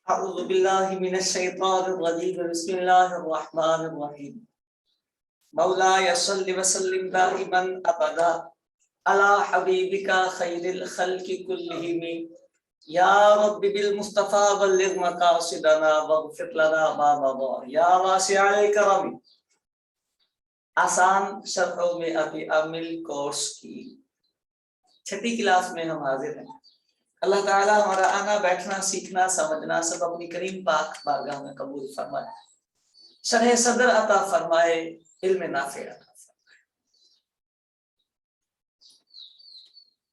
अऊज़ु बिल्लाहि मिनश शैतानिर रजीम बिस्मिल्लाहिर रहमानिर रहीम मौलाया सल्लि व सल्लिम दाइमन अबदा अला हबीबिका खैरिल खल्क़ि कुल्लिहिम या रब्बी बिल मुस्तफा बल्लिग मकासिदना वग़फिर लना मा मदा या वासिअल करम। आसान शर्हों में अभी अमिल कोर्स की 6ठी क्लास में हम हाजिर हैं। अल्लाह ताला हमारा आना बैठना सीखना समझना सब अपनी करीम पाक बारगाह में कबूल फरमाए, शरह सदर अता फरमाए, इल्म नाफे अता फरमाए।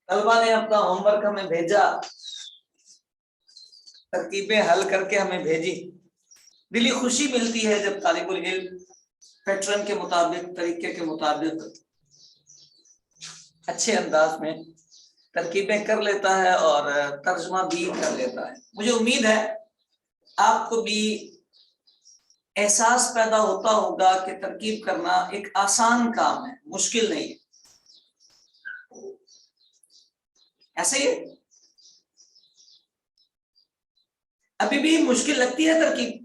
तलबा ने अपना होमवर्क हमें भेजा, तरकीबें हल करके हमें भेजी। दिली खुशी मिलती है जब तालिबुल इल्म पैटर्न के मुताबिक तरीके के मुताबिक अच्छे अंदाज में तरकीबें कर लेता है और तर्जुमा भी कर लेता है। मुझे उम्मीद है आपको भी एहसास पैदा होता होगा कि तरकीब करना एक आसान काम है, मुश्किल नहीं है। ऐसे ही अभी भी मुश्किल लगती है तरकीब,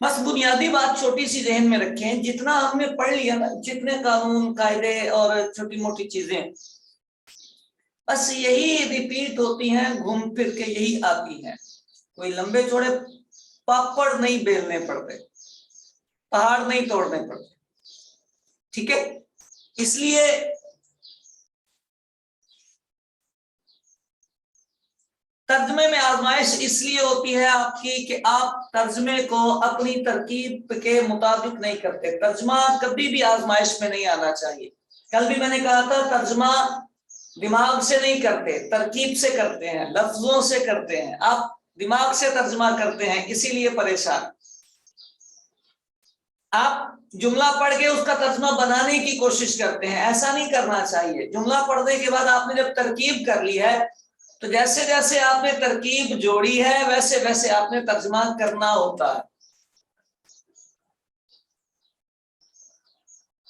बस बुनियादी बात छोटी सी जहन में रखें। जितना हमने पढ़ लिया ना, जितने कानून कायदे और छोटी मोटी चीजें, बस यही रिपीट होती हैं, घूम फिर के यही आती हैं। कोई लंबे चौड़े पापड़ नहीं बेलने पड़ते, पहाड़ नहीं तोड़ने पड़ते, ठीक है। इसलिए तर्जमे में आजमाइश इसलिए होती है आपकी कि आप तर्जमे को अपनी तरकीब के मुताबिक नहीं करते। तर्जमा कभी भी आजमाइश में नहीं आना चाहिए। कल भी मैंने कहा था, तर्जमा दिमाग से नहीं करते, तरकीब से करते हैं, लफ्जों से करते हैं। आप दिमाग से तर्जमा करते हैं, इसीलिए परेशान। आप जुमला पढ़ के उसका तर्जमा बनाने की कोशिश करते हैं, ऐसा नहीं करना चाहिए। जुमला पढ़ने के बाद आपने जब तरकीब कर ली है, तो जैसे जैसे आपने तरकीब जोड़ी है वैसे वैसे आपने तर्जमा करना होता है।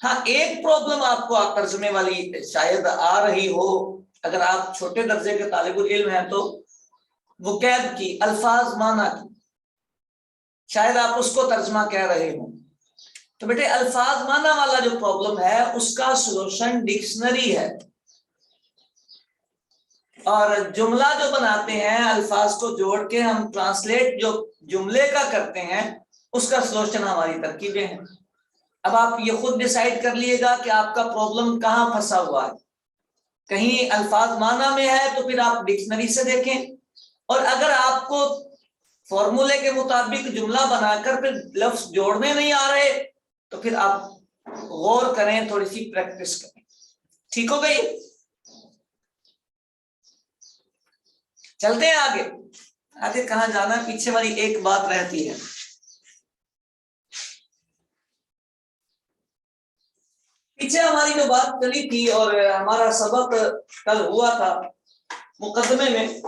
हाँ, एक प्रॉब्लम आपको तर्जमे वाली शायद आ रही हो, अगर आप छोटे दर्जे के तालिबुल इल्म हैं, तो वुकैब की, अल्फाज माना की, शायद आप उसको तर्जमा कह रहे हो। तो बेटे, अल्फाज माना वाला जो प्रॉब्लम है उसका सलूशन डिक्शनरी है, और जुमला जो बनाते हैं, अल्फाज को जोड़ के हम ट्रांसलेट जो जुमले का करते हैं, उसका सलूशन हमारी तरकीबें हैं। अब आप ये खुद डिसाइड कर लिएगा कि आपका प्रॉब्लम कहाँ फंसा हुआ है। कहीं अल्फाज माना में है तो फिर आप डिक्शनरी से देखें, और अगर आपको फॉर्मूले के मुताबिक जुमला बनाकर फिर लफ्ज जोड़ने नहीं आ रहे, तो फिर आप गौर करें, थोड़ी सी प्रैक्टिस करें। ठीक हो गई? चलते हैं आगे। आगे कहाँ जाना है, पीछे वाली एक बात रहती है। पीछे हमारी जो बात चली थी और हमारा सबक कल हुआ था मुकदमे में,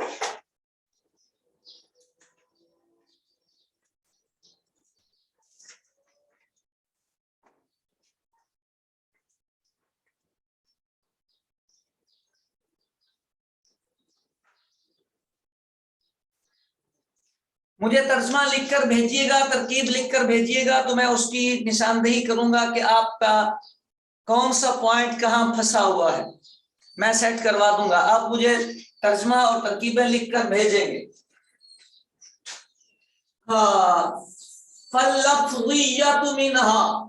मुझे तर्जमा लिखकर भेजिएगा, तरकीब लिखकर भेजिएगा, तो मैं उसकी निशानदेही करूंगा कि आपका कौन सा पॉइंट कहाँ फंसा हुआ है, मैं सेट करवा दूंगा। आप मुझे तर्जमा और तरकीबें लिखकर भेजेंगे। हाँ, फल्लफ्ज़िय्यतु मिनहा,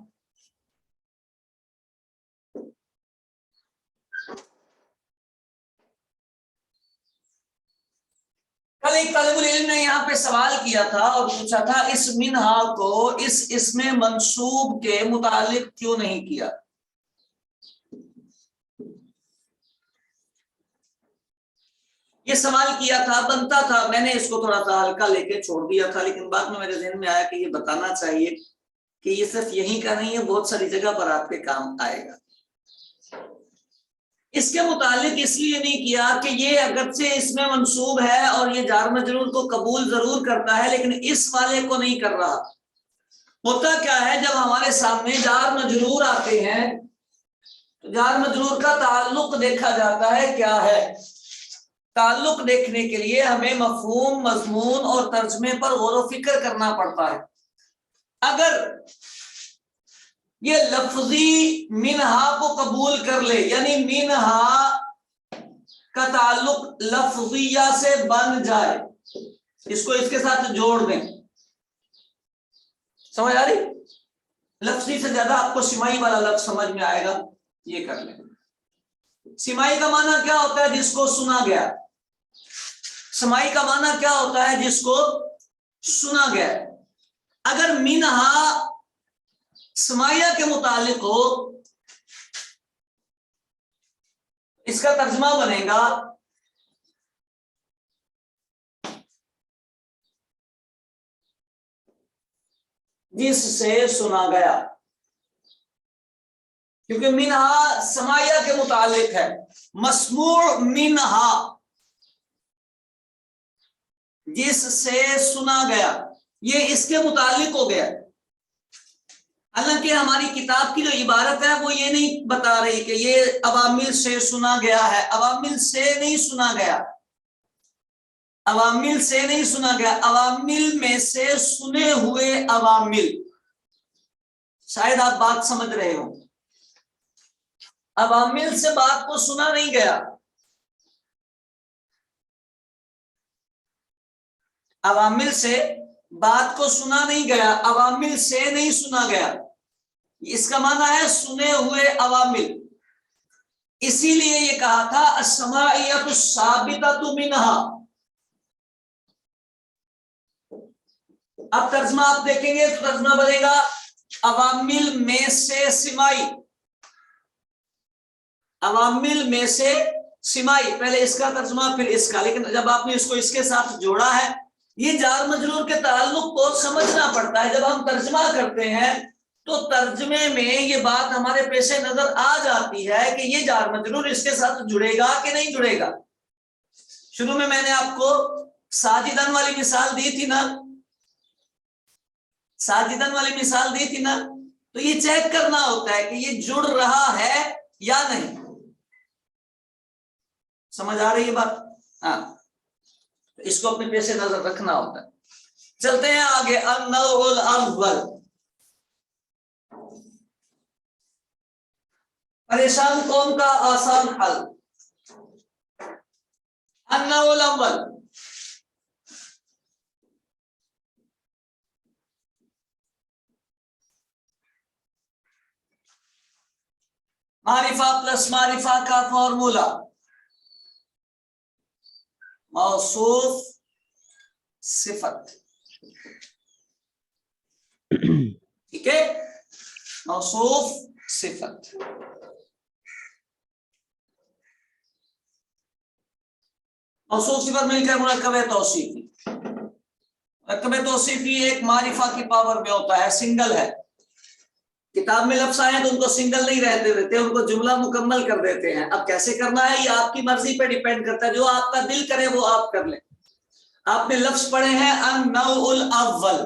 कल एक तालिबुल इल्म ने यहाँ पे सवाल किया था और पूछा था, इस मिनहा को इस इसमें मंसूब के मुतालिक क्यों नहीं किया। ये सवाल किया था, बनता था, मैंने इसको थोड़ा सा हल्का लेके छोड़ दिया था, लेकिन बाद में मेरे ज़हन में आया कि ये बताना चाहिए कि ये सिर्फ यहीं का नहीं है, बहुत सारी जगह पर आपके काम आएगा। इसके मुतालिक इसलिए नहीं किया कि ये अगरचे इसमें मंसूब है और ये जार मजरूर को कबूल जरूर करता है, लेकिन इस वाले को नहीं कर रहा। होता क्या है, जब हमारे सामने जार मजरूर आते हैं तो जार मजरूर का ताल्लुक देखा जाता है क्या है। ताल्लुक देखने के लिए हमें मफहूम, मजमून और तर्जमे पर गौर व फिक्र करना पड़ता है। अगर ये लफ्जी मिनहा को कबूल कर ले, यानी मिनहा का ताल्लुक लफ्जिया से बन जाए, इसको इसके साथ जोड़ दें, समझ आ रही? लफ्जी से ज्यादा आपको सिमाई वाला लफ्ज समझ में आएगा, ये कर लें। सिमाई का माना क्या होता है? जिसको सुना गया। समाई का माना क्या होता है? जिसको सुना गया। अगर मिनहा समाया के मुतालिक हो, इसका तर्जमा बनेगा जिससे सुना गया, क्योंकि मिनहा समाया के मुतालिक है। मस्मूअ मिनहा, जिससे सुना गया, ये इसके मुतालिक हो गया। हालांकि हमारी किताब की जो इबारत है वो ये नहीं बता रही कि ये अवामिल से सुना गया है। अवामिल से नहीं सुना गया, अवामिल से नहीं सुना गया, अवामिल में से सुने हुए अवामिल। शायद आप बात समझ रहे हो। अवामिल से बात को सुना नहीं गया, अवामिल से बात को सुना नहीं गया, अवामिल से नहीं सुना गया, इसका माना है सुने हुए अवामिल। इसीलिए ये कहा था अस्समाइयतु साबिततु मिनहा। अब तर्जमा आप देखेंगे तो तर्जमा बनेगा अवामिल में से सिमाई, अवामिल में से सिमाई। पहले इसका तर्जमा फिर इसका, लेकिन जब आपने इसको इसके साथ जोड़ा है, ये जार मजरूर के ताल्लुक को समझना पड़ता है। जब हम तर्जमा करते हैं तो तर्जमे में ये बात हमारे पेशे नजर आ जाती है कि ये जार मजरूर इसके साथ जुड़ेगा कि नहीं जुड़ेगा। शुरू में मैंने आपको साजिदन वाली मिसाल दी थी ना, साजिदन वाली मिसाल दी थी ना, तो ये चेक करना होता है कि ये जुड़ रहा है या नहीं। समझ आ रही है बात? हाँ, इसको अपने पेशे नजर रखना होता है। चलते हैं आगे। अन-नौउल अव्वल, परेशान कौम का आसान हल। अन-नौउल अव्वल, मारिफा प्लस मारिफा का फॉर्मूला, मौसूफ सिफत। ठीक है, मौसूफ सिफत। मौसूफ सिफत मिलकर मुरक्कब तौसीफी। मुरक्कब तौसीफी एक मारिफा की पावर में होता है, सिंगल है। किताब में लफ्ज आए तो उनको सिंगल नहीं रहते देते, उनको जुमला मुकम्मल कर देते हैं। अब कैसे करना है ये आपकी मर्जी पे डिपेंड करता है, जो आपका दिल करे वो आप कर ले। आपने लफ्ज पढ़े हैं अन-नौउल अव्वल,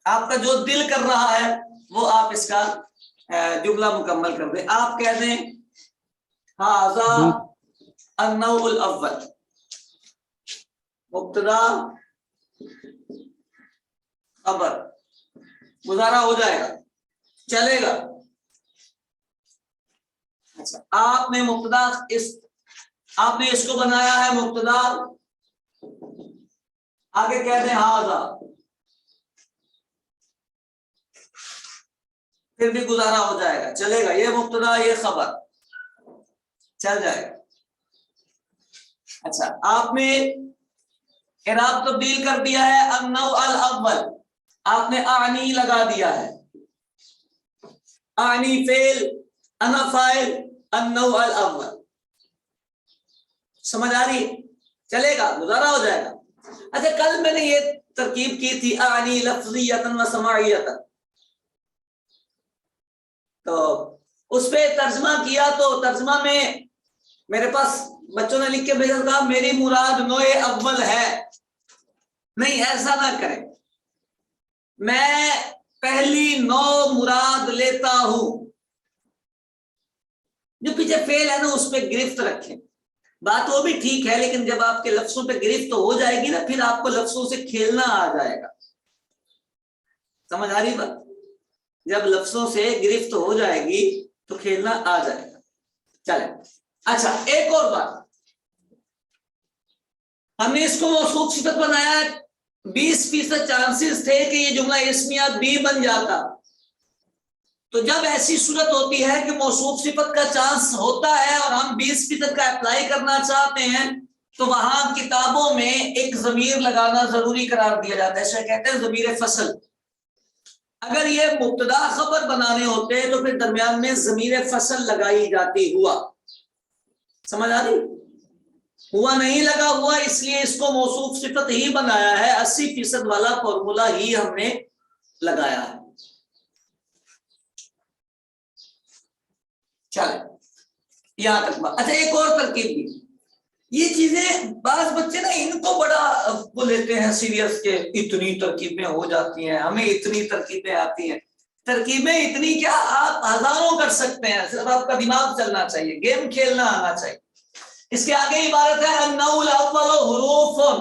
आपका जो दिल कर रहा है वो आप इसका जुमला मुकम्मल कर दे। आप कह दें हाज़ा अन-नौउल अव्वल, मुब्तदा खबर, गुजारा हो जाएगा, चलेगा। अच्छा, आपने मुब्तदा आपने इसको बनाया है मुब्तदा, आगे कह दें हाज़ा, फिर भी गुजारा हो जाएगा, चलेगा। ये मुब्तदा ये खबर, चल जाएगा। अच्छा, आपने इराब तब्दील कर दिया है अन-नौउल अव्वल, आपने आनी लगा दिया है, आनी फेल, अना फाइल, अन-नौउल अव्वल। समझ आ रही? चलेगा, गुजारा हो जाएगा। अच्छा, कल मैंने ये तरकीब की थी आनी लफ्ज़ियतन व समाइयतन, तो उस पे तर्जमा किया तो तर्जमा में मेरे पास बच्चों ने लिख के भेजा था मेरी मुराद नोए अव्वल है। नहीं, ऐसा ना करें, मैं पहली नौ मुराद लेता हूं। जो पीछे फेल है ना उस पे गिरफ्त रखें, बात वो भी ठीक है, लेकिन जब आपके लफ्जों पे गिरफ्त हो जाएगी ना, फिर आपको लफ्जों से खेलना आ जाएगा। समझ आ रही बात? जब लफ्जों से गिरफ्त हो जाएगी तो खेलना आ जाएगा। चले, अच्छा एक और बात, हमने इसको मौसूफ सिफत बनाया है, 20% चांसेस थे कि ये जुमला इस्मिया बी बन जाता। तो जब ऐसी सूरत होती है कि मौसूफ सिफत का चांस होता है और हम 20% का अप्लाई करना चाहते हैं, तो वहां किताबों में एक ज़मीर लगाना जरूरी करार दिया जाता है, इसे कहते हैं ज़मीर फसल। अगर ये मुब्तदा खबर बनाने होते तो फिर दरमियान में ज़मीर फसल लगाई जाती। हुआ, समझ आ रही? हुआ नहीं लगा हुआ, इसलिए इसको मौसूफ सिफत ही बनाया है। 80% वाला फॉर्मूला ही हमने लगाया है। चले यहां तक बात। अच्छा एक और तरकीब भी, ये चीजें बाज बच्चे ना इनको बड़ा वो लेते हैं सीरियस के, इतनी तरकीबें हो जाती हैं, हमें इतनी तरकीबें आती हैं। तरकीबें इतनी क्या, आप हजारों कर सकते हैं, सिर्फ आपका दिमाग चलना चाहिए, गेम खेलना आना चाहिए। इसके आगे इबारत है अन्नउल अव्वल हुरूफुन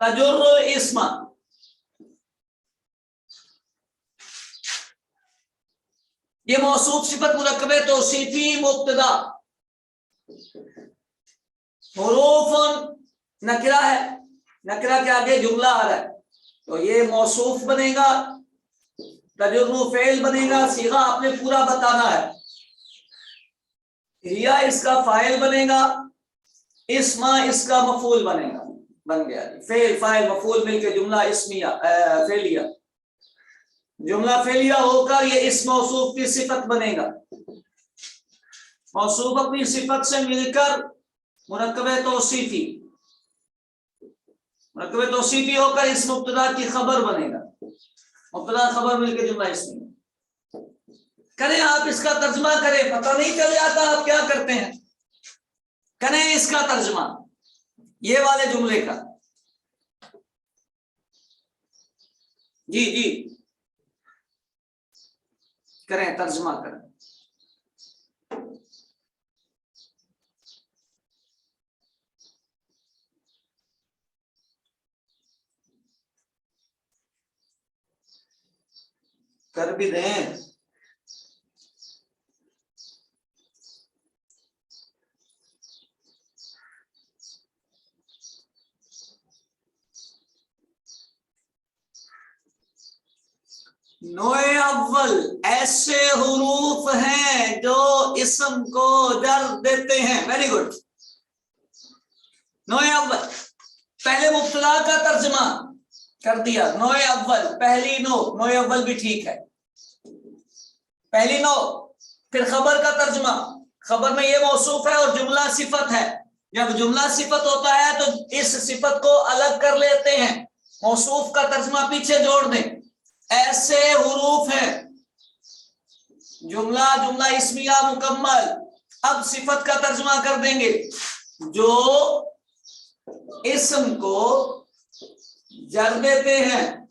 तजुर्रुल इस्मा। ये मौसूफ सिफत मुरक्कबे तौसीफी मुब्तदा, हुरूफुन नकरा है, नकरा के आगे जुमला आ रहा है, तो ये मौसूफ बनेगा, तजुर्रु फेल बनेगा, सीगा आपने पूरा बताना है, हिया इसका फाइल बनेगा, इस्मा इसका मफूल बनेगा। बन गया, फेल फाइल मफूल मिलके जुमला इस्मिया फेलिया, जुमला फेलिया होकर ये इस मौसूफ की सिफत बनेगा। मौसूफ अपनी सिफत से मिलकर मुरक्कबे तौसीफी, मुरक्कबे तौसीफी होकर इस मुब्तदा की खबर बनेगा, मुब्तदा खबर मिलकर जुमला इस्मिया। करें आप इसका तर्जमा करें, पता नहीं चल जाता आप क्या करते हैं। करें इसका तर्जमा ये वाले जुमले का। जी जी करें, तर्जमा करें। कर भी दें, नोए अव्वल ऐसे हुरूफ हैं जो इस्म को जर देते हैं। Very good. नोए अव्वल, पहले मुब्तदा का तर्जमा कर दिया, नोए अव्वल पहली नो, नोए अव्वल भी ठीक है, पहली नो। फिर खबर का तर्जमा, खबर में ये मौसूफ है और जुमला सिफत है। जब जुमला सिफत होता है तो इस सिफत को अलग कर लेते हैं, मौसूफ का तर्जमा पीछे जोड़ दें। ऐसे हुरूफ हैं, जुमला जुमला इस्मिया मुकम्मल। अब सिफत का तर्जमा कर देंगे, जो इस्म को जर देते हैं।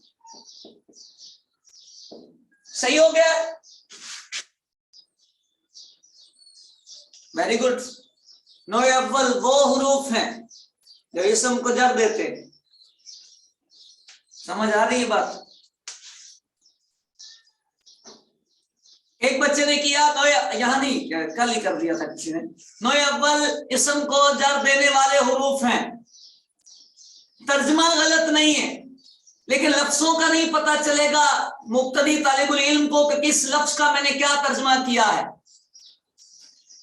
सही हो गया? Very good. नोए अव्वल वो हुरूफ हैं जो इस्म को जर देते हैं। समझ आ रही है बात? एक बच्चे ने किया, नोए यहां नहीं, कल ही कर दिया था किसी ने। नोए अव्वल इस्म को जर देने वाले हुरूफ हैं। तर्जमा गलत नहीं है, लेकिन लफ्जों का नहीं पता चलेगा मुब्तदी तालिबुल इल्म को कि किस लफ्ज का मैंने क्या तर्जमा किया है।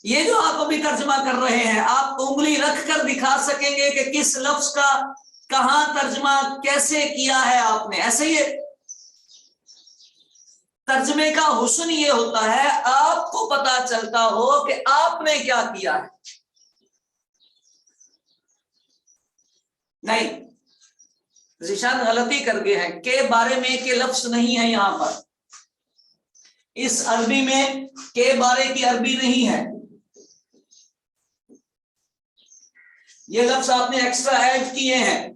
ये जो आप अभी तर्जमा कर रहे हैं, आप उंगली रख कर दिखा सकेंगे कि किस लफ्ज का कहां तर्जमा कैसे किया है आपने। ऐसे ही तर्जमे का हुस्न ये होता है, आपको पता चलता हो कि आपने क्या किया है। नहीं, ज़िशान गलती कर गए हैं, के बारे में के लफ्ज नहीं है यहां पर। इस अरबी में के बारे की अरबी नहीं है, ये लफ्ज आपने एक्स्ट्रा ऐड किए हैं।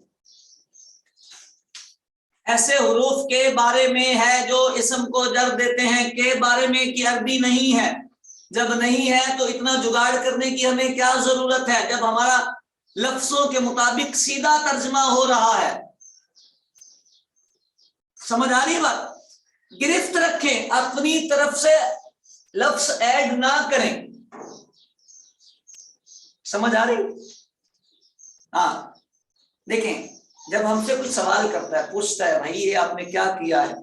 ऐसे हुरूफ के बारे में है जो इस्म को जर देते हैं, के बारे में की अरबी नहीं है। जब नहीं है तो इतना जुगाड़ करने की हमें क्या जरूरत है, जब हमारा लफ्जों के मुताबिक सीधा तर्जमा हो रहा है। समझ आ रही है बात? गिरफ्त रखें, अपनी तरफ से लफ्ज ऐड ना करें। समझ आ रही? हाँ, देखें, जब हमसे कुछ सवाल करता है, पूछता है भाई ये आपने क्या किया है,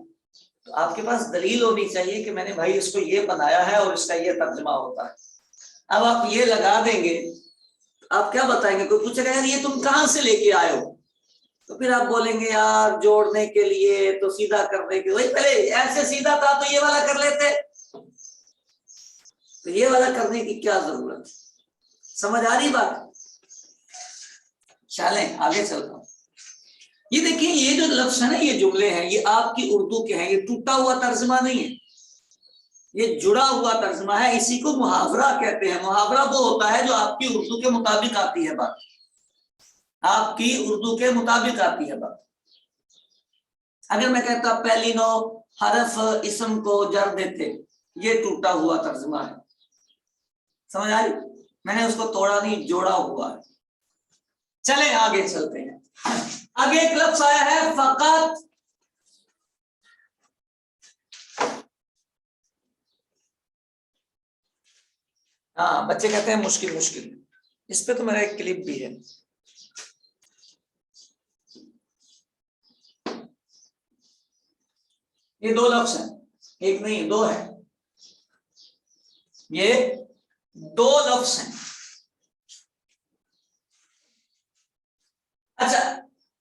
तो आपके पास दलील होनी चाहिए कि मैंने भाई इसको ये बनाया है और इसका ये तर्जमा होता है। अब आप ये लगा देंगे, आप क्या बताएंगे? कोई पूछेगा यार ये तुम कहां से लेके आए हो, तो फिर आप बोलेंगे यार जोड़ने के लिए, तो सीधा करने के, वही पहले ऐसे सीधा था तो ये वाला कर लेते, तो ये वाला करने की क्या जरूरत है? समझ आ रही बात? चलें आगे चलता हूं। ये देखिए, ये जो लफ्ज है ना, ये जुमले हैं, ये आपकी उर्दू के हैं, ये टूटा हुआ तर्जमा नहीं है, ये जुड़ा हुआ तर्जमा है। इसी को मुहावरा कहते हैं। मुहावरा वो होता है जो आपकी उर्दू के मुताबिक आती है बात, आपकी उर्दू के मुताबिक आती है बात। अगर मैं कहता पहली नो हरफ इसम को जर देते, ये टूटा हुआ तर्जमा है। समझ आ रही? मैंने उसको तोड़ा नहीं, जोड़ा हुआ है। चले आगे चलते हैं। आगे एक लफ्ज आया है फकत। हाँ, बच्चे कहते हैं मुश्किल मुश्किल, इस पे तो मेरा एक क्लिप भी है। ये दो लफ्ज हैं, एक नहीं दो है, ये दो लफ्ज हैं। अच्छा,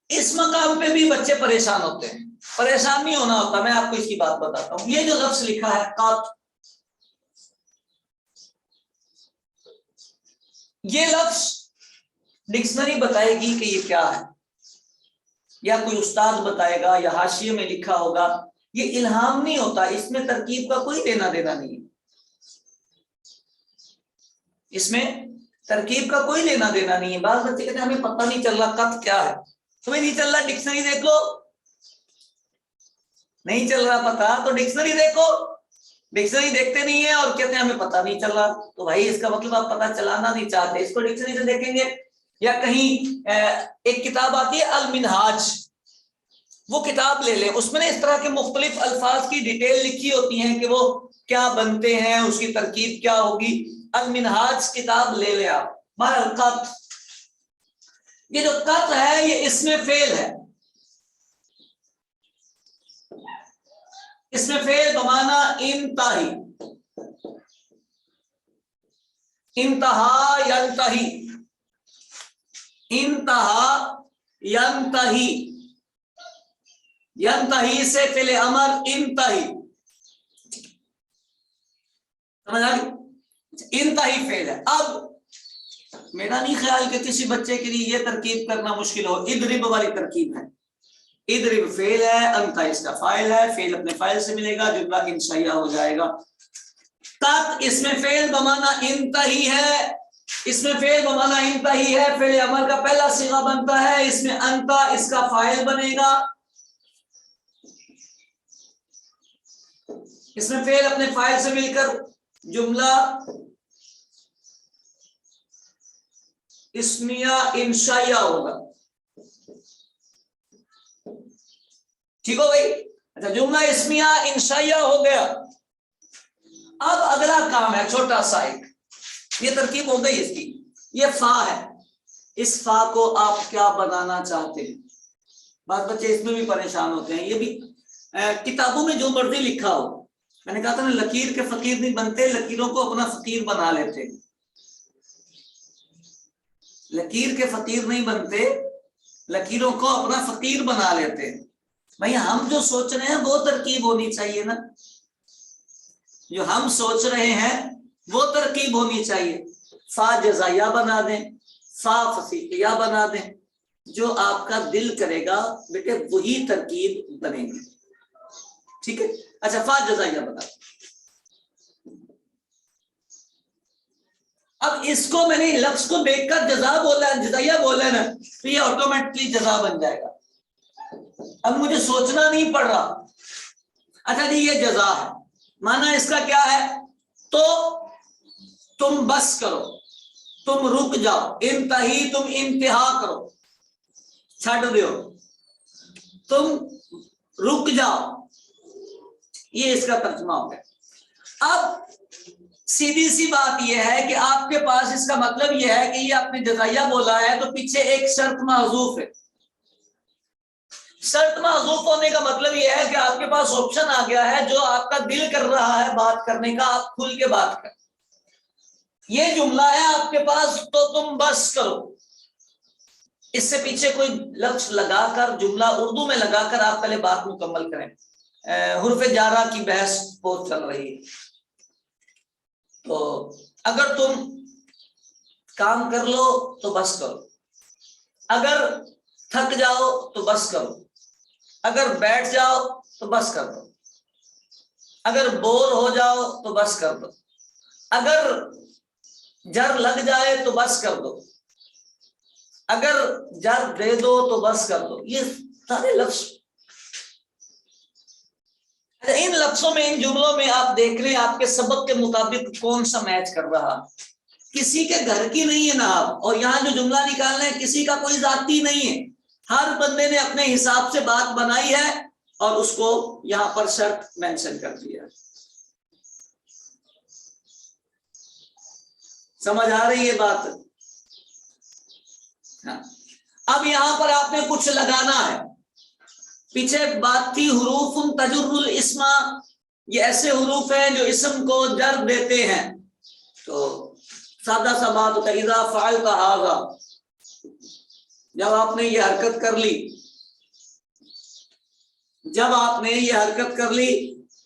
इस मकाम पे भी बच्चे परेशान होते हैं। परेशान नहीं होना होता, मैं आपको इसकी बात बताता हूं। ये जो लफ्ज लिखा है कात, ये लफ्ज डिक्शनरी बताएगी कि ये क्या है, या कोई उस्ताद बताएगा, या हाशिये में लिखा होगा। ये इल्हाम नहीं होता, इसमें तरकीब का कोई लेना देना नहीं है, इसमें तरकीब का कोई लेना देना नहीं है। बात बच्चे कहते हैं हमें पता नहीं चल रहा कत क्या है। तुम्हें नहीं चल रहा, डिक्शनरी देख लो। नहीं चल रहा पता तो डिक्शनरी देखो। डिक्शनरी देखते नहीं है और कहते हैं हमें पता नहीं चल रहा, तो भाई इसका मतलब आप पता चलाना नहीं चाहते, इसको डिक्शनरी से देखेंगे। या कहीं एक किताब आती है अल मिनहाज, वो किताब ले लें, उसमें इस तरह के मुख्तलिफ अल्फाज की डिटेल लिखी होती है कि वो क्या बनते हैं, उसकी तरकीब क्या होगी। अल मिनहाज किताब ले लें आप। बहरहाल कत, ये जो कत है ये इसमें फेल है। इसमें फेल बमाना इंतही, इंतहा यंतही, इंतहा यंतही, यंतही से फेल अमर इंतही। समझ आ गई? इंतही फेल है। अब मेरा नहीं ख्याल कि किसी बच्चे के लिए ये तरकीब करना मुश्किल हो। इदरिब वाली तरकीब है, इदरिब फेल है, अंता इसका फाइल है, फेल अपने फाइल से मिलेगा, जुमला इंशाइया हो जाएगा। तक इसमें फेल बमाना इंतही है, इसमें फेल बमाना इंतही है, फेल अमल का पहला सिगा बनता है, इसमें अंता इसका फाइल बनेगा। इसमें फेल अपने फाइल से मिलकर जुमला इस्मिया इंशाइया होगा। ठीक हो भाई? अच्छा, जुमला इस्मिया इंशाइया हो गया। अब अगला काम है छोटा सा एक, ये तरकीब हो गई इसकी। ये फा है, इस फा को आप क्या बनाना चाहते हैं? बात बच्चे इसमें भी परेशान होते हैं। ये भी किताबों में जो मर्जी लिखा हो, मैंने कहा था ना लकीर के फकीर नहीं बनते, लकीरों को अपना फकीर बना लेते। लकीर के फकीर नहीं बनते, लकीरों को अपना फकीर बना लेते हैं। भाई हम जो सोच रहे हैं वो तरकीब होनी चाहिए ना, जो हम सोच रहे हैं वो तरकीब होनी चाहिए। फा जजाया बना दें, फा फसीकिया बना दें, जो आपका दिल करेगा बेटे वही तरकीब बनेगी। ठीक है? अच्छा, फा जजाया बना दें। अब इसको मैंने लफ्ज को देखकर जजा बोला, जजाया बोला ना, तो ये ऑटोमेटिकली जजा बन जाएगा। अब मुझे सोचना नहीं पड़ रहा। अच्छा जी, ये जजा है, माना इसका क्या है? तो तुम बस करो, तुम रुक जाओ, इंतही तुम इंतहा करो, छड़ दो, तुम रुक जाओ, ये इसका तर्जुमा हो गया। अब सीधी सी बात यह है कि आपके पास इसका मतलब यह है कि ये आपने जज़ाइया बोला है तो पीछे एक शर्त महज़ूफ है। शर्त महज़ूफ होने का मतलब यह है कि आपके पास ऑप्शन आ गया है, जो आपका दिल कर रहा है बात करने का, आप खुल के बात कर। ये जुमला है आपके पास, तो तुम बस करो, इससे पीछे कोई लफ्ज लगाकर, जुमला उर्दू में लगाकर आप पहले बात मुकम्मल करें। हुर्फ़े जारा की बहस बहुत चल रही है, तो अगर तुम काम कर लो तो बस करो, अगर थक जाओ तो बस करो, अगर बैठ जाओ तो बस कर दो, अगर बोर हो जाओ तो बस कर दो, अगर जर लग जाए तो बस कर दो, अगर जर दे दो तो बस कर दो। ये सारे लफ्ज, इन लफ्जों में, इन जुमलों में आप देख रहे हैं आपके सबक के मुताबिक कौन सा मैच कर रहा। किसी के घर की नहीं है ना आप, और यहाँ जो जुमला निकालना है किसी का कोई जाती नहीं है, हर बंदे ने अपने हिसाब से बात बनाई है और उसको यहाँ पर शर्त मेंशन कर दिया। समझ आ रही है बात? हाँ। अब यहाँ पर आपने कुछ लगाना है, पीछे बात थी हुरूफुन तजुर्रुल इस्मा, ये ऐसे हुरूफ हैं जो इस्म को जर देते हैं। तो सादा सा बात होता है, इज़ा फ़अलता हाज़ा, जब आपने ये हरकत कर ली, जब आपने ये हरकत कर ली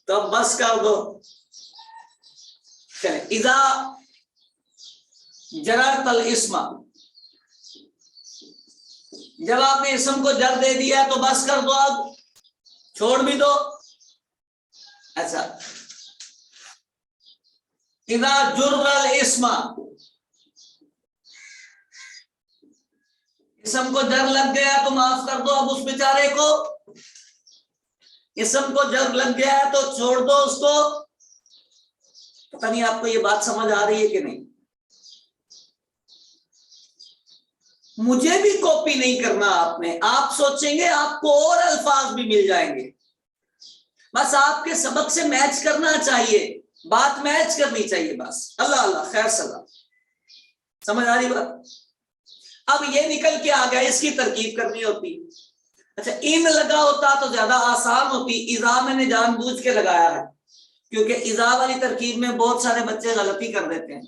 तो अब बस कर दो। इज़ा जररतल इस्मा, जब आपने इस्म को जर दे दिया तो बस कर दो, अब छोड़ भी दो। अच्छा, इज़ा जुर्रल इस्मा, इस्म को जर लग गया तो माफ कर दो अब उस बेचारे को, इस्म को जर लग गया है तो छोड़ दो उसको। पता नहीं आपको ये बात समझ आ रही है कि नहीं? मुझे भी कॉपी नहीं करना आपने, आप सोचेंगे आपको और अल्फाज भी मिल जाएंगे, बस आपके सबक से मैच करना चाहिए, बात मैच करनी चाहिए बस। अल्लाह अल्लाह खैर सलाम, समझ आ रही बात? अब ये निकल के आ गया, इसकी तरकीब करनी होती। अच्छा, इन लगा होता तो ज्यादा आसान होती, इज़ा मैंने जानबूझ के लगाया है क्योंकि इज़ा वाली तरकीब में बहुत सारे बच्चे गलती कर देते हैं।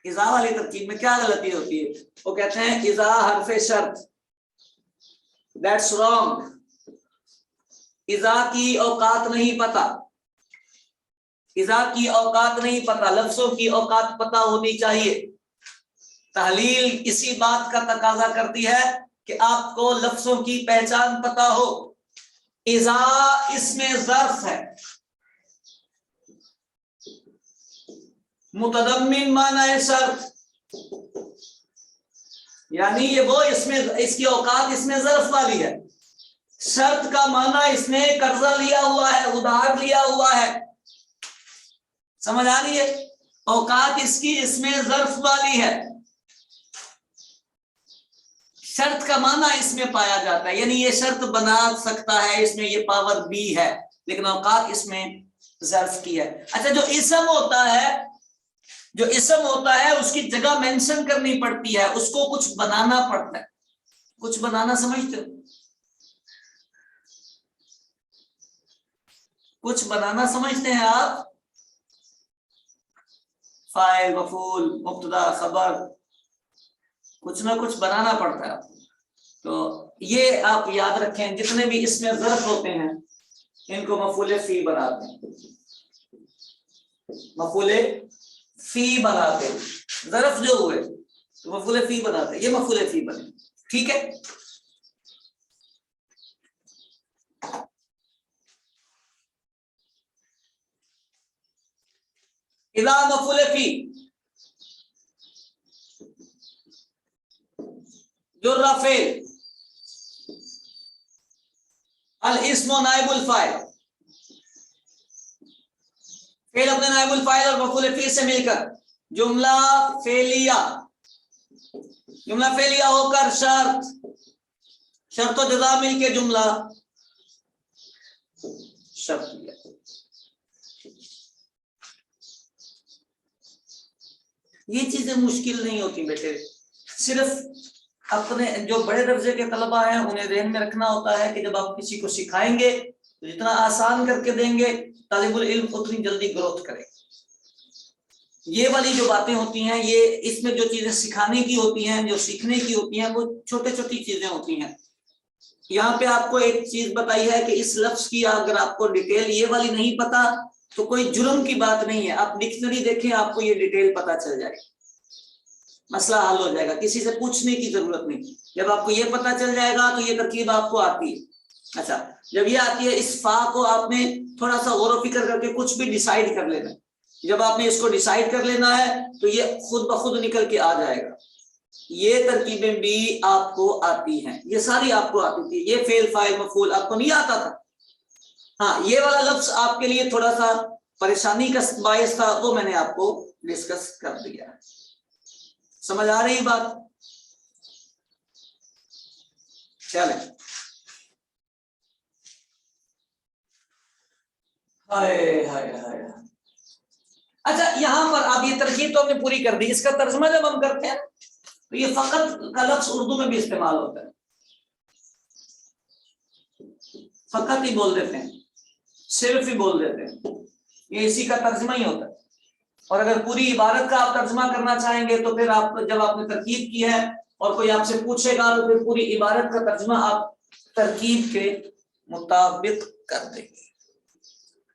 इज़ा वाली तरकीब में क्या गलती होती है, वो कहते हैं इज़ा हरफे शर्त, दैट्स रॉन्ग। इज़ा की औकात नहीं पता, इज़ा की औकात नहीं पता, लफ्जों की औकात पता होनी चाहिए। तहलील इसी बात का तकाजा करती है कि आपको लफ्जों की पहचान पता हो। इज़ा इसमें ज़र्फ है, मुतदम्मिन माना है शर्त, यानी ये वो इसमें, इसकी औकात इसमें ज़र्फ वाली है। शर्त का माना इसने कर्जा लिया हुआ है, उधार लिया हुआ है, समझ आ रही है? औकात इसकी इसमें ज़र्फ वाली है। शर्त का माना इसमें पाया जाता है, यानी ये शर्त बना सकता है, इसमें ये पावर भी है, लेकिन औकात इसमें ज़र्फ की है। अच्छा, जो इसम होता है, जो इसम होता है उसकी जगह मेंशन करनी पड़ती है, उसको कुछ बनाना पड़ता है। कुछ बनाना समझते हो? कुछ बनाना समझते हैं आप? फाइल, मफूल, मुब्तदा, खबर, कुछ ना कुछ बनाना पड़ता है आपको। तो ये आप याद रखें, जितने भी इसमें ज़र्फ होते हैं इनको मफूले फी बनाते हैं, मफूले फी बनाते हैं। ज़र्फ जो हुए तो मफूले फी बनाते हैं, ये मफूले फी बने, ठीक है? इज़ा मफूले फी, जुर्रा फेल, अल इस्मो नाइबुल फाइल, फेल अपने नाइबुल फाइल और मफूल फील से मिलकर जुमला फेलिया, जुमला फेलिया होकर शर्त और जज़ा मिलके जुमला शर्तिया। ये चीजें मुश्किल नहीं होती बेटे, सिर्फ अपने जो बड़े दर्जे के तलबा हैं उन्हें ध्यान में रखना होता है कि जब आप किसी को सिखाएंगे तो जितना आसान करके देंगे तालिबुल इल्म उतनी जल्दी ग्रोथ करेगा। ये वाली जो बातें होती हैं, ये इसमें जो चीजें सिखाने की होती हैं, जो सीखने की होती हैं, वो छोटे छोटी चीजें होती हैं। यहाँ पे आपको एक चीज बताई है कि इस लफ्ज की अगर आपको डिटेल ये वाली नहीं पता तो कोई जुर्म की बात नहीं है, आप डिक्शनरी देखें आपको ये डिटेल पता चल जाएगी, मसला हल हो जाएगा, किसी से पूछने की जरूरत नहीं। जब आपको ये पता चल जाएगा तो ये तरकीब आपको आती है। अच्छा, जब ये आती है इस फा को आपने थोड़ा सा गौर व फिक्र करके कुछ भी डिसाइड कर लेना। जब आपने इसको डिसाइड कर लेना है तो ये खुद ब खुद निकल के आ जाएगा। ये तरकीबें भी आपको आती हैं, ये सारी आपको आती थी। ये फेल फाइल मफूल आपको नहीं आता था। हाँ, ये वाला लफ्ज आपके लिए थोड़ा सा परेशानी का बायस था, वो मैंने आपको डिस्कस कर दिया। समझ आ रही बात? चले, हाय हाय हाय। अच्छा, यहां पर आप ये तरकीब तो हमने पूरी कर दी। इसका तर्जुमा जब हम करते हैं तो ये फकत का लफ्ज उर्दू में भी इस्तेमाल होता है, फकत ही बोल देते हैं, सिर्फ ही बोल देते हैं, ये इसी का तर्जुमा ही होता है। और अगर पूरी इबारत का आप तर्जुमा करना चाहेंगे तो फिर आप जब आपने तरकीब की है और कोई आपसे पूछेगा तो फिर पूरी इबारत का तर्जुमा आप तरकीब के मुताबिक कर देंगे।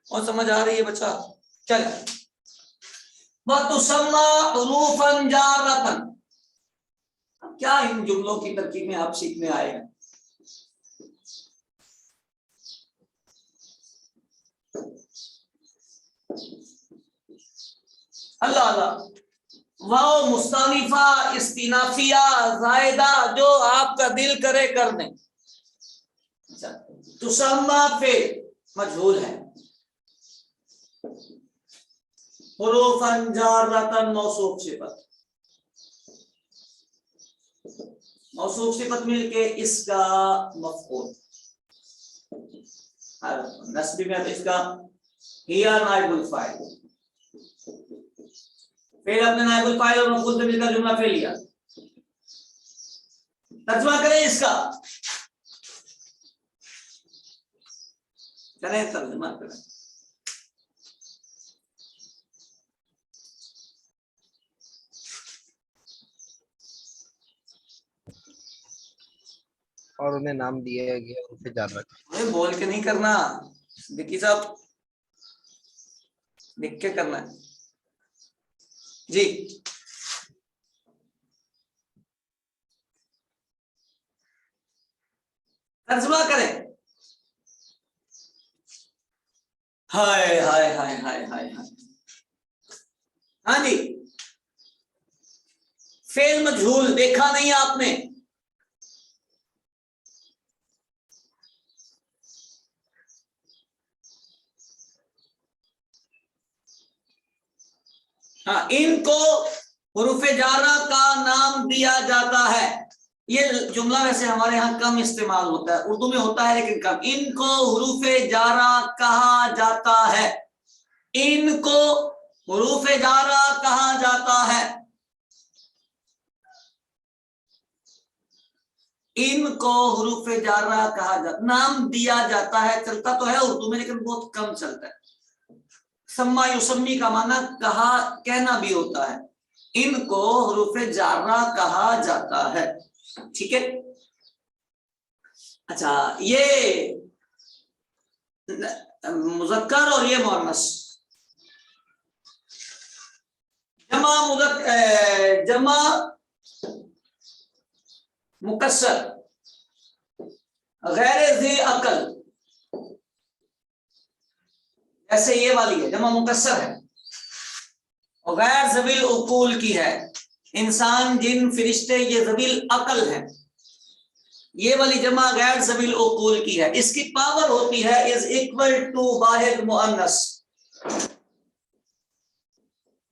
और समझ आ रही है बच्चा? चले, वतुसम्मा हुरूफन जारतन। क्या इन जुमलों की तरकीब में आप सीखने आए हैं? अल्लाह अल्लाह। वाओ मुस्तानिफा इस्तिनाफिया जायदा, जो आपका दिल करे कर दें। अच्छा, तुसम्मा पे मजहूल है, हुरूफन जारतन मौसूफ सिफत, मौसूफ सिफत मिलके इसका मफऊल, नस्बी में तो इसका हिया नाइबुल फाइल, फेल अपने नाइबुल फाइल और मफऊल से मिलकर जुमला फेलिया। तर्जुमा करें इसका, करें तर्जुमा करें। और उन्हें नाम दिया गया उनसे ज्यादा। अरे बोल के नहीं करना, विकी साहब लिख के करना है जी। तर्जुमा करें। हाय हाय हाय हाय हाय हाय। हाँ जी, फेल मजहूल देखा नहीं आपने? हाँ, इनको हुरूफे जारा का नाम दिया जाता है। ये जुमला वैसे हमारे यहाँ कम इस्तेमाल होता है, उर्दू में होता है लेकिन कम। इनको हुरूफे जारा कहा जाता है, इनको हुरूफे जारा कहा जाता है, इनको हुरूफे जारा कहा जाता, नाम दिया जाता है। चलता तो है उर्दू में लेकिन बहुत कम चलता है। सम्मा युसम्मी का माना कहा, कहना भी होता है। इनको हुरूफे जारा कहा जाता है, ठीक है। अच्छा, ये मुज़क्कर और ये मुअन्नस, जमा मुकस्सर गैर ज़ी अकल, ऐसे ये वाली है जमा मुकस्सर है और गैर ज़वील उकूल की है। इंसान जिन फरिश्ते ये ज़वील अकल है, ये वाली जमा गैर ज़वील उकूल की है। इसकी पावर होती है इज इक्वल टू वाहिद मुअन्नस।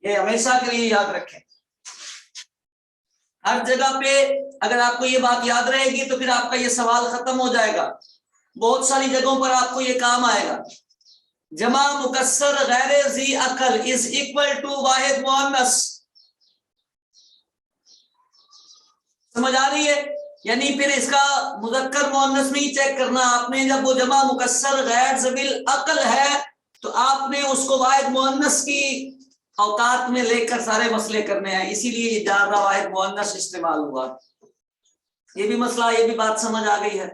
ये हमेशा के लिए याद रखें। हर जगह पे अगर आपको ये बात याद रहेगी तो फिर आपका ये सवाल खत्म हो जाएगा। बहुत सारी जगहों पर आपको ये काम आएगा। जमा मुकस्सर गैर ज़ी अकल इज इक्वल टू वाहिद मुअन्नस। समझ आ रही है? यानी फिर इसका मुज़क्कर मुअन्नस नहीं चेक करना आपने। जब वो जमा मुकस्सर गैर ज़वील अकल है तो आपने उसको वाहिद मुअन्नस की औकात में लेकर सारे मसले करने हैं। इसीलिए ये जारा वाहिद मुअन्नस इस्तेमाल हुआ। ये भी मसला, ये भी बात समझ आ गई है।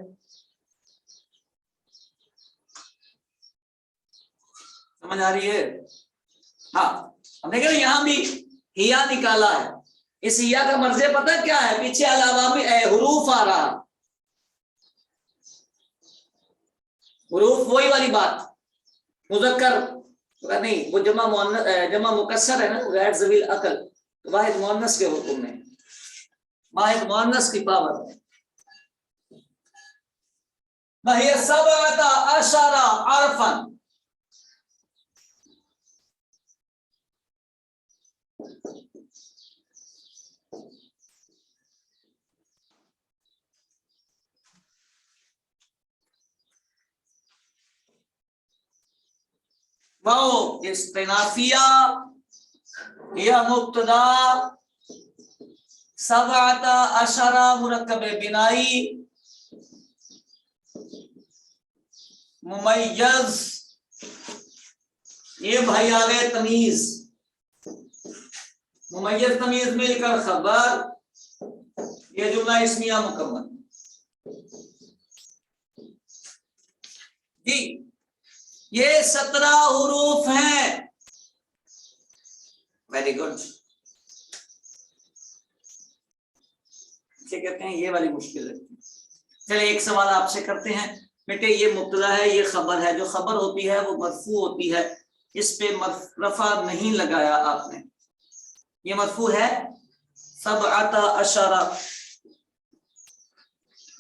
समझ आ रही है? हाँ, हमने कहा यहां भी हिया निकाला है। इस हिया का मर्ज़े पता क्या है? पीछे अलावा में हुरूफ आ रहा, हुरूफ वही वाली बात, मुज़क्कर नहीं, वो जमा मुकस्सर है ना, गैर ज़वील अकल, तो वाहिद मुअन्नस के हुक्म में, वाहिद मुअन्नस की पावर में। वहिय सबअता अशरा अरफन, वो इस्तिनाफिया या मुब्तदा सबअता अशरा मुरक्कब बिनाई मुमय्यज, ये भाई आ गए तमीज, मुमय्यज तमीज मिलकर खबर, ये जुमला इस्मिया मुकम्मल। जी, ये 17 हुरूफ हैं। Very good. क्या कहते हैं, ये वाली मुश्किल है। चलिए एक सवाल आपसे करते हैं बेटे, ये मुब्तदा है, ये खबर है। जो खबर होती है वो मरफू होती है, इस पे रफा नहीं लगाया आपने। ये मरफू है, सबअता अशरा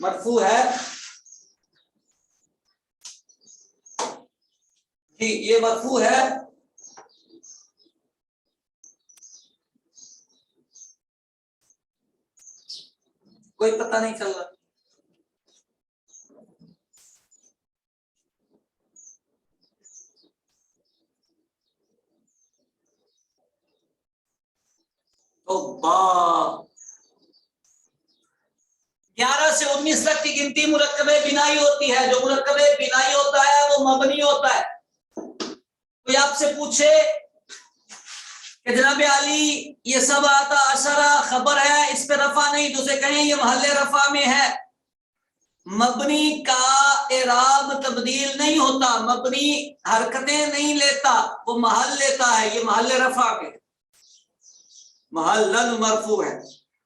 मरफू है जी, ये मरफू है। कोई पता नहीं चल रहा। तो 11 से 19 तक की गिनती मुरक्कबे बिनाई होती है। जो मुरक्कबे बिनाई होता है वो मबनी होता है। कोई आपसे पूछे कि जनाब अली ये सब आता अशरा खबर है, इस पे रफा नहीं, तो उसे कहें ये महल्ले रफा में है। मबनी का इराब तब्दील नहीं होता, मबनी हरकतें नहीं लेता, वो महल लेता है। ये महल्ले रफा में महल्लन मरफू है।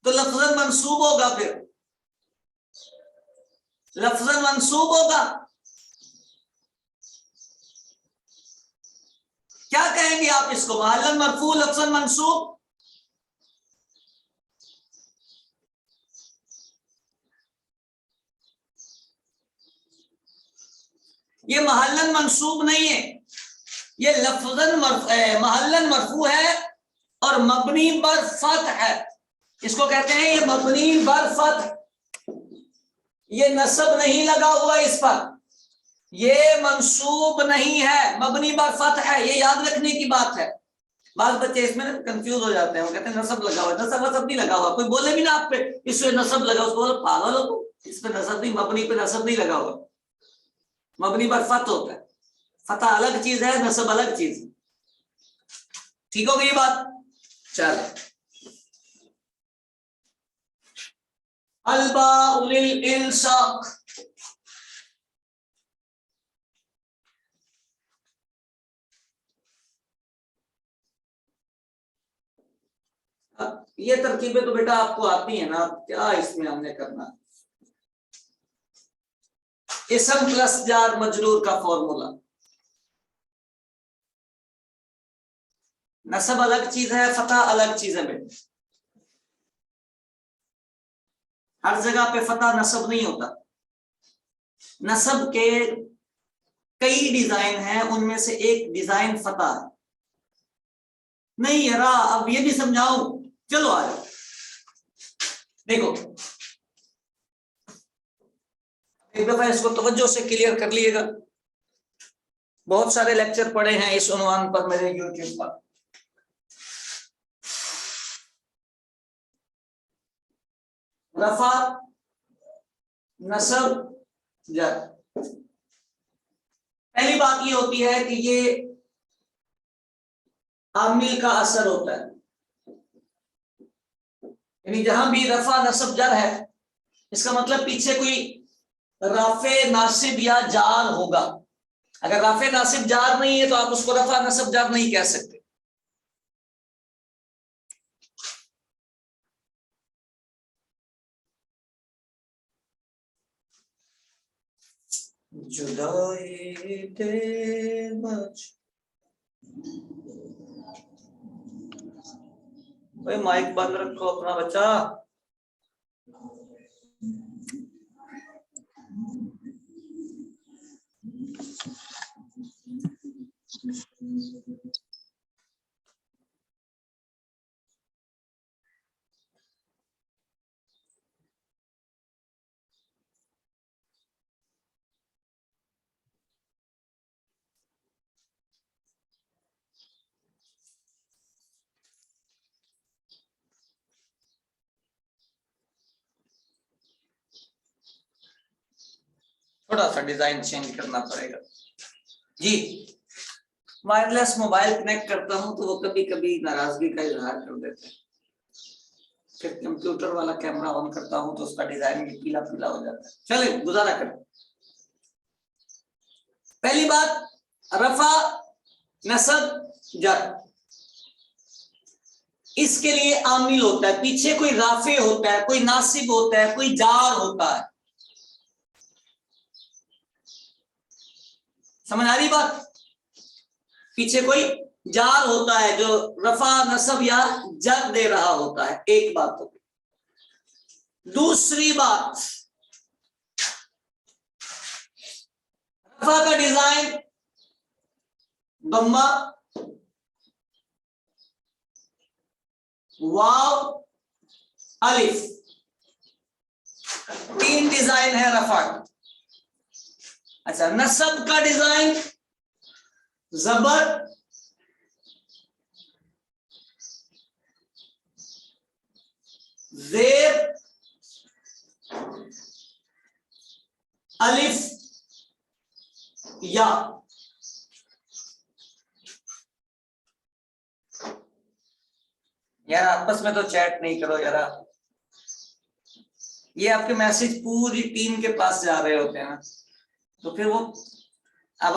तो लफ्ज़न मंसूब होगा, फिर लफ्ज़न मंसूब होगा। क्या कहेंगे आप इसको? महल्लन मरफू, लफ्ज़न मंसूब। ये महल्लन मंसूब नहीं है, ये लफ्ज़न महल्लन मरफू है और मबनी बर फतह है। इसको कहते हैं ये मबनी बर फतह। ये नसब नहीं लगा हुआ इस पर, ये मंसूब नहीं है, मबनी बर फतह है। ये याद रखने की बात है। बात बच्चे इसमें कंफ्यूज हो जाते हैं, वो कहते हैं नसब लगा हुआ। नसब नहीं लगा हुआ। कोई बोले भी ना आप पे इसमें नसब लगा, उसको बोलो पागल हो, इस पे नसब नहीं, मबनी पे नसब नहीं लगा हुआ। मबनी पर फतह होता है। फतह अलग चीज है, नसब अलग चीज है। ठीक हो गई बात? चलो, अलबा उलिल इल्साक, ये तरकीबें तो बेटा आपको आती है ना, क्या इसमें हमने करना। इसम प्लस जार मजरूर का फॉर्मूला। नसब अलग चीज है, फतह अलग चीज है बेटा। हर जगह पे फतह नसब नहीं होता। नसब के कई डिजाइन हैं, उनमें से एक डिजाइन फतह है। नहीं यार, अब ये भी समझाऊं, चलो आ जाओ। देखो एक दफा इसको तवज्जो से क्लियर कर लिएगा, बहुत सारे लेक्चर पड़े हैं इस उन्वान पर मेरे यूट्यूब पर। रफा, नसब, जर। पहली बात ये होती है कि ये आमिल का असर होता है, यानी जहां भी रफा नसब जर है, इसका मतलब पीछे कोई राफे नासिब या जार होगा। अगर राफे नासिब जार नहीं है तो आप उसको रफा नसब जार नहीं कह सकते। जुदाई दे भाई, माइक बंद रखो अपना बच्चा। थोड़ा सा डिजाइन चेंज करना पड़ेगा जी। वायरलेस मोबाइल कनेक्ट करता हूं तो वो कभी कभी नाराजगी का इजहार कर देते हैं, फिर कंप्यूटर वाला कैमरा ऑन करता हूं तो उसका डिजाइन भी पीला पीला हो जाता है। चलिए गुजारा करें। पहली बात, रफा नसब जर, इसके लिए आमिल होता है, पीछे कोई राफे होता है, कोई नासिब होता है, कोई जार होता है। समझ आ रही बात? पीछे कोई जार होता है जो रफा नसब या जर दे रहा होता है। एक बात हो गई। दूसरी बात, रफा का डिजाइन दम्मा, वाव, अलिफ, तीन डिजाइन है रफा का। अच्छा, नसब का डिजाइन जबर, जेर, अलिफ, या। यार आपस में तो चैट नहीं करो यार, ये आपके मैसेज पूरी टीम के पास जा रहे होते हैं ना, तो फिर वो अब आप